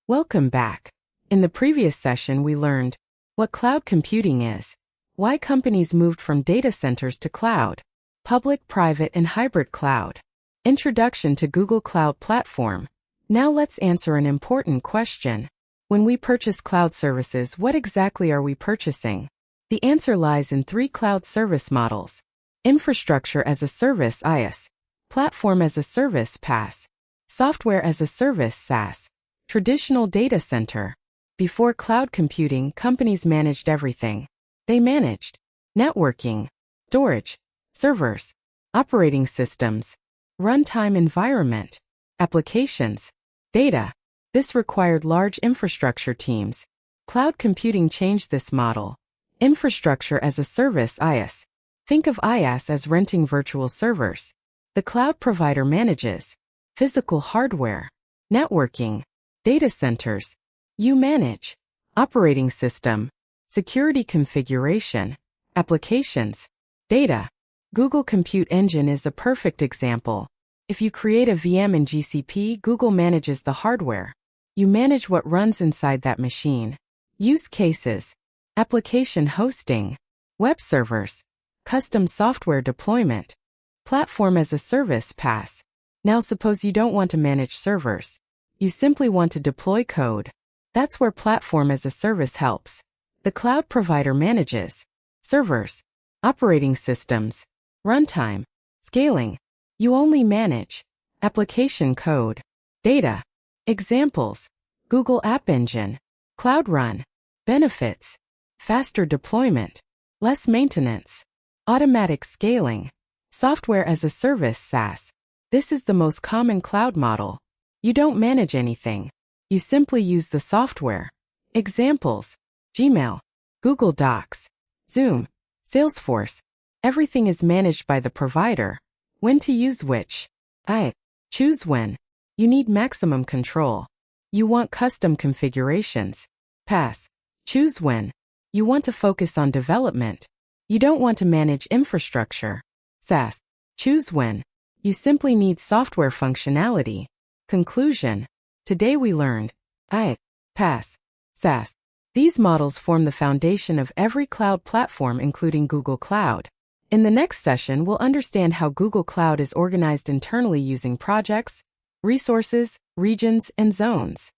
Welcome back. In the previous session, we learned what cloud computing is, why companies moved from data centers to cloud, public, private, and hybrid cloud, introduction to Google Cloud Platform. Now let's answer an important question. When we purchase cloud services, what exactly are we purchasing? The answer lies in three cloud service models: infrastructure as a service IaaS, platform as a service PaaS, software as a service SaaS. Traditional data center. Before cloud computing, companies managed everything. They managed networking, storage, servers, operating systems, runtime environment, applications, data. This required large infrastructure teams. Cloud computing changed this model. Infrastructure as a service IaaS. Think of IaaS as renting virtual servers. The cloud provider manages physical hardware, networking, data centers. You manage operating system, security configuration, applications, data. Google Compute Engine is a perfect example. If you create a VM in GCP, Google manages the hardware. You manage what runs inside that machine. Use cases: application hosting, web servers, custom software deployment, platform as a service PaaS. Now suppose you don't want to manage servers. You simply want to deploy code. That's where platform as a service helps. The cloud provider manages servers, operating systems, runtime, scaling. You only manage application code, data. Examples: Google App Engine, Cloud Run. Benefits: faster deployment, less maintenance, automatic scaling. Software as a service SaaS. This is the most common cloud model. You don't manage anything. You simply use the software. Examples: Gmail, Google Docs, Zoom, Salesforce. Everything is managed by the provider. When to use which? Choose when. You need maximum control. You want custom configurations. PaaS. Choose when. You want to focus on development. You don't want to manage infrastructure. SaaS. Choose when. You simply need software functionality. Conclusion. Today we learned PaaS, SaaS. These models form the foundation of every cloud platform, including Google Cloud. In the next session, we'll understand how Google Cloud is organized internally using projects, resources, regions, and zones.